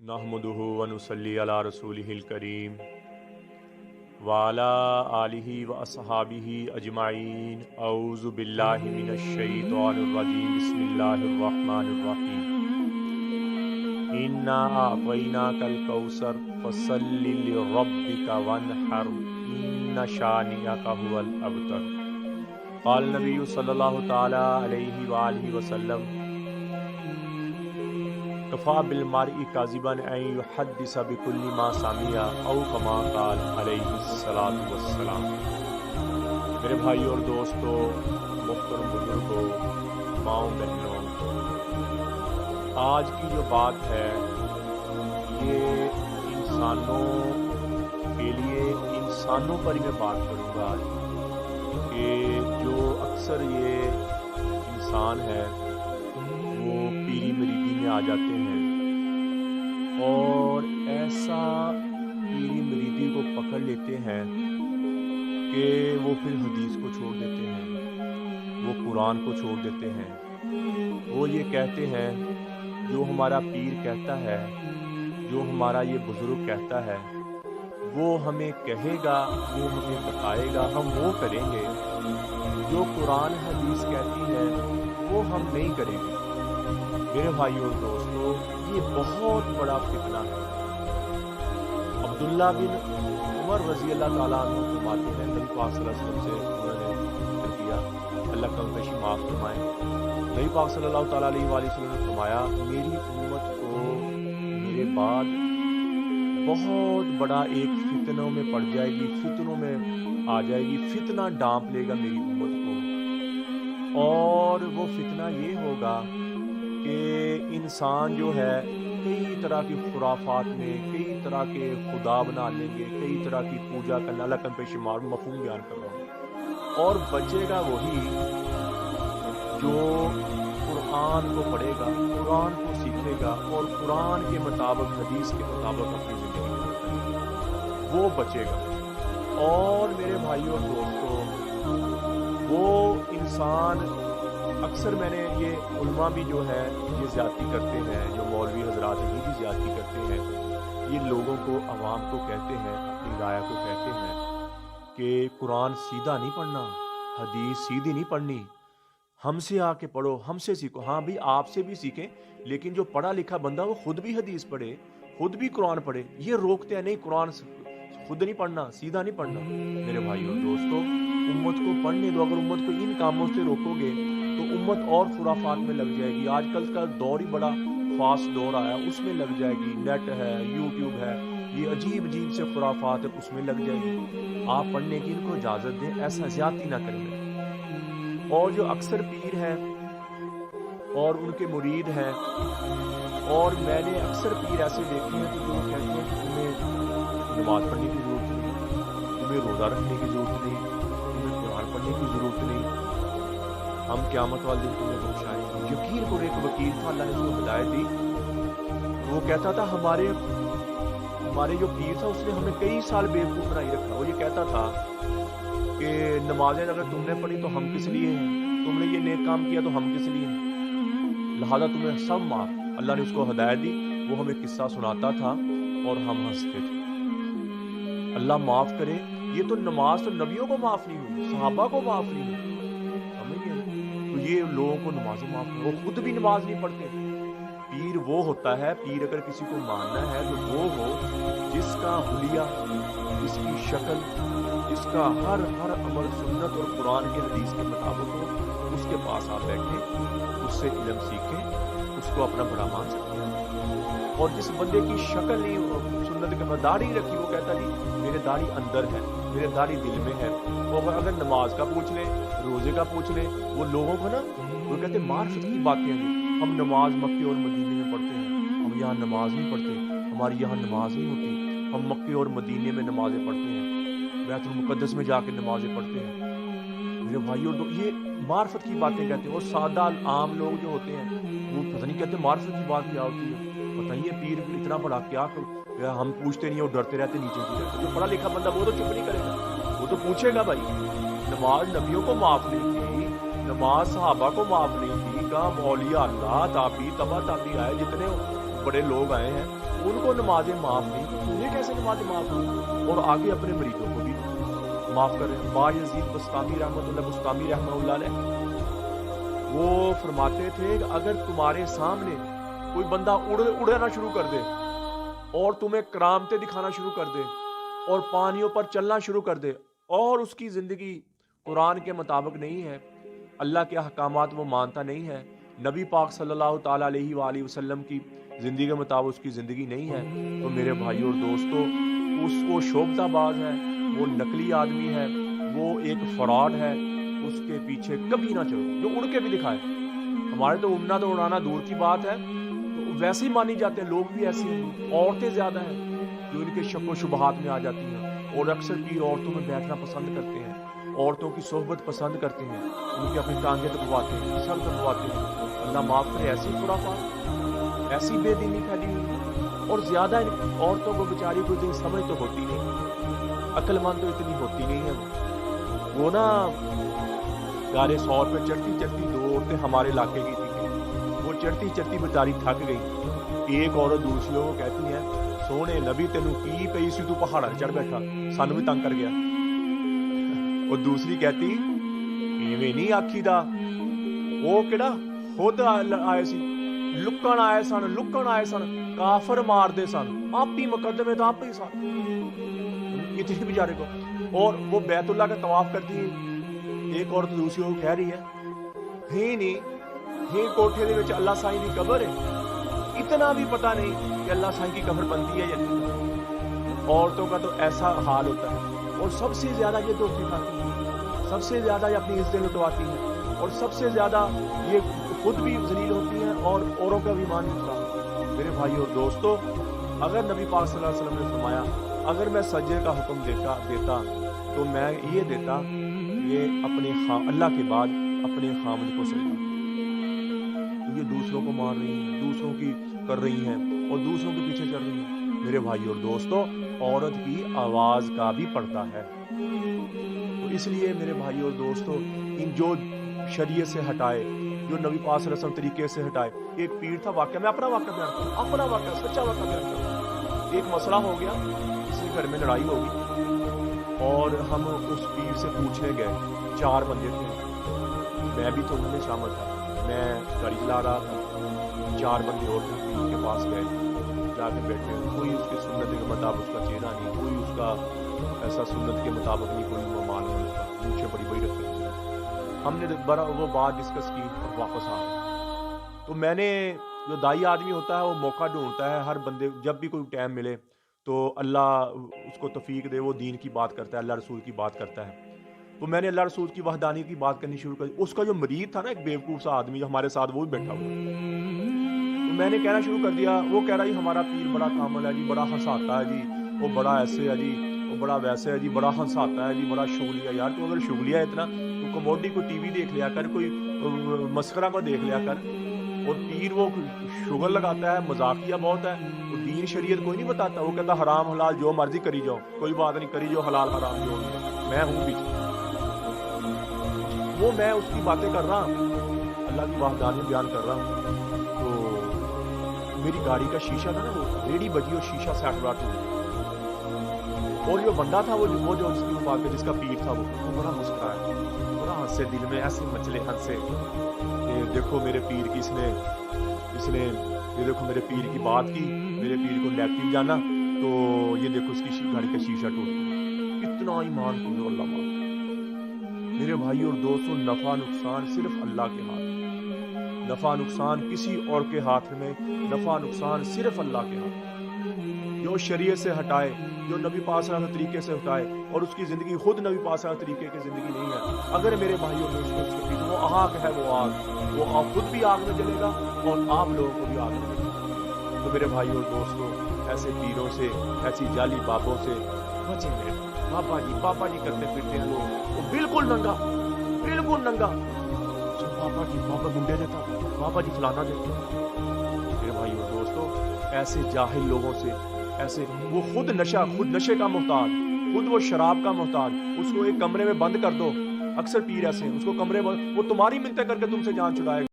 नहमदुहु व नुसल्ली अला रसूलिहिल करीम वाला आलिहि व अस्हाबिहि अजमाइन औज़ु बिल्लाहि मिनश शैतानिर रजीम बिस्मिल्लाहिर रहमानिर रहीम इन्ना अअतैनाकल कौसर फसल्लि लिरब्बिका वन्हर इन्न शानिअका हुवल अबतर। क़ाल नबी सल्लल्लाहु तआला अलैहि व आलिहि वसल्लम कफ़ा बिल मर्इ काज़िबन अन युहद्दिस बिकुल्लि मा समिअ औ कमा क़ाल अलैहिस्सलातु वस्सलाम। मेरे भाइयों और दोस्तों, मुहतरम बुजुर्गों, माओ बहनों, आज की जो बात है ये इंसानों के लिए, इंसानों पर ही मैं बात करूँगा कि जो अक्सर ये इंसान है वो पीरी मरीदी में आ जाते हैं और ऐसा पीरी मरीदी को पकड़ लेते हैं कि वो फिर हदीस को छोड़ देते हैं, वो कुरान को छोड़ देते हैं। वो ये कहते हैं जो हमारा पीर कहता है, जो हमारा ये बुजुर्ग कहता है, वो हमें कहेगा, वो हमें बताएगा, हम वो करेंगे। जो कुरान हदीस कहती है वो हम नहीं करेंगे। मेरे भाइयों और दोस्तों, ये बहुत बड़ा फितना है। अब्दुल्ला बिन उमर रज़ी अल्लाह ताला अन्हु फरमाते हैं, नबी पाक सल्लल्लाहु अलैहि वसल्लम से उन्होंने जिक्र किया, अल्लाह का उनकी माफ़ फरमाए। नबी पाक सल्लल्लाहु ताला अलैहि वसल्लम ने फरमाया, मेरी उम्मत को मेरे बाद बहुत बड़ा एक फितनों में पड़ जाएगी, फितनों में आ जाएगी, फितना डांप लेगा मेरी उम्मत को। और वो फितना ये होगा कि इंसान जो है कई तरह की खुराफात में कई तरह के खुदा बना लेंगे, कई तरह की पूजा करना, अल्लाह का पेशमार मफहूम बयान कर रहा हूँ। और बचेगा वही जो कुरान को पढ़ेगा, कुरान को सीखेगा और कुरान के मुताबिक, हदीस के मुताबिक अपनी ज़िंदगी गुजारेगा, वो बचेगा। और मेरे भाइयों और दोस्तों, वो इंसान, अक्सर मैंने ये उलमा भी जो है ये ज़्यादती करते हैं, जो मौलवी हजरात ये भी ज़्यादती करते हैं। ये लोगों को, अवाम को कहते हैं, अपनी राय को कहते हैं कि कुरान सीधा नहीं पढ़ना, हदीस सीधी नहीं पढ़नी, हमसे आके पढ़ो, हमसे सीखो। हाँ भी आपसे भी सीखें, लेकिन जो पढ़ा लिखा बंदा वो खुद भी हदीस पढ़े, खुद भी कुरान पढ़े। ये रोकते हैं नहीं, कुरान खुद नहीं पढ़ना, सीधा नहीं पढ़ना। मेरे भाइयों और दोस्तों, उम्मत को पढ़ने दो। अगर उम्मत को इन कामों से रोकोगे तो उम्मत और खुराफात में लग जाएगी। आजकल का दौर ही बड़ा फास्ट दौर आया, उसमें लग जाएगी। नेट है, यूट्यूब है, ये अजीब अजीब से खुराफात है, उसमें लग जाएगी। आप पढ़ने की इनको इजाज़त दें, ऐसा ज़्यादती ना करें। और जो अक्सर पीर हैं और उनके मुरीद हैं, और मैंने अक्सर पीर ऐसे देखे हैं कि जो कहते हैं कि तुम्हें नमाज पढ़ने की ज़रूरत नहीं, तुम्हें रोज़ा रखने की ज़रूरत नहीं, तुम्हें कुरान पढ़ने की ज़रूरत नहीं, हम क़यामत वाले दिन तुम्हें बख्शाएंगे। यकीन करो, एक वकील था, अल्लाह ने उसको हिदायत दी। वो कहता था हमारे जो पीर था उसने हमें कई साल बेवकूफ़ बनाई रखा। वो ये कहता था कि नमाजें अगर तुमने पढ़ी तो हम किस लिए हैं, तुमने ये नेक काम किया तो हम किस लिए हैं, लिहाजा तुम्हें सब माफ़। अल्लाह ने उसको हिदायत दी, वो हमें किस्सा सुनाता था और हम हंसते थे। अल्लाह माफ़ करे, ये तो नमाज तो नबियों को माफ़ नहीं हुई, सहाबा को माफ़ नहीं हुई, समझिए। तो ये लोगों को नमाज़ें माफ़ नहीं, वो खुद भी नमाज नहीं पढ़ते। पीर वो होता है, पीर अगर किसी को मानना है तो वो हो जिसका हुलिया, जिसकी शक्ल, जिसका हर अमल सुन्नत और कुरान के हदीस के मुताबिक हो। उसके पास आप बैठें, उससे इल्म सीखें, उसको अपना बड़ा मान सकते हैं। और जिस बंदे की शक्ल नहीं हो, सुन्नत के दाढ़ी रखी, वो कहता जी मेरे दाढ़ी अंदर है, मेरे दाढ़ी दिल में है। और अगर नमाज का पूछ ले, रोजे का पूछ ले, वो लोगों को ना, वो कहते मार्फत की बातें हैं। हम नमाज मक्के और मदीने में पढ़ते हैं, हम यहाँ नमाज नहीं पढ़ते, हमारी यहाँ नमाज नहीं होती। हम मक्के और मदीने में नमाजें पढ़ते हैं, बैतुल मुक़द्दस में जाके नमाजें पढ़ते हैं। मेरे भाइयों, तो ये मार्फत की बातें कहते हैं। और सादा आम लोग जो होते हैं वो पता नहीं कहते मार्फत की बात क्या होती है, बताइए पीर इतना बड़ा क्या करो। हम पूछते नहीं, वो डरते रहते, नीचे की रहते। जो पढ़ा लिखा बंदा वो तो चुप नहीं करेगा, वो तो पूछेगा भाई। नमाज नबियों को माफ़ नहीं थी, नमाज सहाबा को माफ़ नहीं थी, कहाँ मौलिया अल्लाह ताबी तबा ताबी आए, जितने बड़े लोग आए हैं उनको नमाजें माफ़ नहीं, तो तुम्हें कैसे नमाजें माफ़ होंगी? और आगे अपने मरीजों को भी माफ़ कर रहे हैं। बायज़ीद बस्तामी रहमतुल्लाह अलैह वो फरमाते थे कि अगर तुम्हारे सामने कोई बंदा उड़ना शुरू कर दे और तुम्हें करामतें दिखाना शुरू कर दे और पानियों पर चलना शुरू कर दे और उसकी ज़िंदगी कुरान के मुताबिक नहीं है, अल्लाह के अहकामात वो मानता नहीं है, नबी पाक सल्लल्लाहु ताला अलैहि वसल्लम की ज़िंदगी के मुताबिक उसकी ज़िंदगी नहीं है, तो मेरे भाइयों और दोस्तों वो शोबताबाज है, वो नकली आदमी है, वो एक फ्रॉड है, उसके पीछे कभी ना चलो जो उड़ के भी दिखाए। हमारे तो उड़ना तो उड़ाना दूर की बात है, तो वैसे ही मानी जाते हैं, लोग भी ऐसे हैं, औरतें ज़्यादा हैं जो इनके शक व शुबहात में आ जाती हैं और अक्सर पीर औरतों में बैठना पसंद करते हैं, औरतों की सोहबत पसंद करते हैं, उनकी अपनी टांगें तपवाते हैं, सर तपवाते हैं। अल्लाह माफ़ करे, ऐसी खुराफात, ऐसी बेदीनी फैली हुई। और ज़्यादा इन औरतों को बेचारी को इतनी समझ तो होती नहीं, अक्लमंद तो इतनी होती नहीं है। वो ना गारे 100 पे चढ़ती चढ़ती 2 औरतें हमारे इलाके की थी, वो चढ़ती चढ़ती बेचारी थक गई। एक औरत दूसरी को कहती है, सोने नबी तेनू की पई सी, तू पहाड़ा चढ़ बैठा, सानू भी तंग कर गया। और दूसरी कहती इवें नहीं आखीदा, वो किहड़ा खुद आए सी, लुकण आए सन, काफर मारदे सन, आप ही मुकदमे तो आप ही सन, इतने बेचारे को। और वो बैतुल्लाह का तवाफ करती है, एक औरत दूसरी को कह रही है, ही नहीं ही कोठे दे विच अल्लाह साईं दी कबर है, इतना भी पता नहीं कि अल्लाह साईं की कबर बनती है या नहीं। औरतों का तो ऐसा हाल होता है। और सबसे ज्यादा ये धोखे खाती हैं, सबसे ज्यादा ये अपनी इज्जत लुटवाती हैं, और सबसे ज्यादा ये खुद भी जलील होती हैं और औरों का भी मान नहीं। मेरे भाई और दोस्तों, अगर नबी पाक सल्लल्लाहु अलैहि वसल्लम ने फरमाया, अगर मैं सज्जे का हुक्म देता तो मैं ये देता, ये अपने अल्लाह के बाद अपने खामद को सजदा। तो ये दूसरों को मार रही हैं, दूसरों की कर रही हैं और दूसरों के पीछे चल रही हैं। मेरे भाई और दोस्तों, औरत की आवाज का भी पर्दा है। तो इसलिए मेरे भाई और दोस्तों, इन जो शरीयत से हटाए, जो नबी पाक सल्लल्लाहु अलैहि वसल्लम तरीके से हटाए। एक पीर था, वाकया मैं अपना वाकया बयान करूं, अपना वाकया, सच्चा वाकया बयान करूं। एक मसला हो गया, किसी घर में लड़ाई होगी और हम उस पीर से पूछने गए। 4 बंदे थे, मैं भी तो उनमें शामिल था, मैं गाड़ी चला रहा था, 4 बंदे और थे। पीर के पास गए, जाके बैठे, कोई उसके सुन्नत के मुताबिक उसका चेहरा नहीं, कोई उसका ऐसा सुन्नत के मुताबिक नहीं, कोई वो मान नहीं उसका, पूछे बड़ी बड़ी रखते। हमने बड़ा वो बात डिस्कस की और वापस आ गए। तो मैंने, जो दाई आदमी होता है वो मौका ढूंढता है, हर बंदे जब भी कोई टाइम मिले तो अल्लाह उसको तौफीक दे, वो दीन की बात करता है, अल्लाह रसूल की बात करता है। तो मैंने अल्लाह रसूल की वहदानी की बात करनी शुरू कर दी। उसका जो मरीद था ना, एक बेवकूफ़ सा आदमी जो हमारे साथ, वो भी बैठा हुआ, तो मैंने कहना शुरू कर दिया। वो कह रहा है हमारा पीर बड़ा कामल है जी, बड़ा हंसाता है जी, वो बड़ा ऐसे है जी, वो बड़ा वैसे है जी, बड़ा हंसाता है जी, बड़ा शुगलिया। यार तो अगर शुगलिया है इतना, तो कमोडी को टीवी देख लिया कर, कोई मस्करा को देख लिया कर। और पीर वो शुगर लगाता है, मजाकिया बहुत है, तो दीन शरीयत कोई नहीं बताता। वो कहता हराम हलाल जो मर्जी करी जाओ, कोई बात नहीं, करी जाओ हलाल हराम जो है, मैं हूँ बीच। वो मैं उसकी बातें कर रहा हूँ, अल्लाह की वहदानी बयान कर रहा हूँ। तो मेरी गाड़ी का शीशा था ना, वो रेडी बजी और शीशा से टूट गया। और जो बंदा था वो जो उसकी बात में जिसका पीर था, वो बड़ा मुस्कुराया, बड़ा हंसे, दिल में ऐसे मचले हंसे, देखो मेरे पीर की इसने ये देखो मेरे पीर की बात की, मेरे पीर को नेगेटिव जाना, तो ये देखो इसकी गाड़ी का शीशा टूट गया। इतना ईमान को अल्लाह माफ। मेरे भाई और दोस्तों, नफा नुकसान सिर्फ अल्लाह के हाथ में, नफा नुकसान किसी और के हाथ में, नफा नुकसान सिर्फ अल्लाह के हाथ में। जो शरीयत से हटाए, जो नबी पाक सल्लल्लाहु अलैहि वसल्लम तरीके से हटाए और उसकी ज़िंदगी खुद नबी पाक सल्लल्लाहु अलैहि वसल्लम तरीके की ज़िंदगी नहीं है, अगर मेरे भाइयों ने उसके पीछे वो आग है, वो आग खुद भी आग में जलेगा और आप लोगों को भी आग में जलेगा। तो मेरे भाइयों और दोस्तों, ऐसे पीरों से, ऐसी जाली बाबों से बचे। मेरे पापा जी करते फिरते हैं लोग, वो बिल्कुल नंगा, पापा गुंडे देता, पापा जी फलाना देता। मेरे भाइयों और दोस्तों, ऐसे जाहिल लोगों से, ऐसे वो खुद नशे का मोहताज, खुद वो शराब का मोहताज, उसको एक कमरे में बंद कर दो। अक्सर पीर ऐसे, उसको कमरे में, वो तुम्हारी मिन्नतें करके तुमसे जान छुड़ाएगा।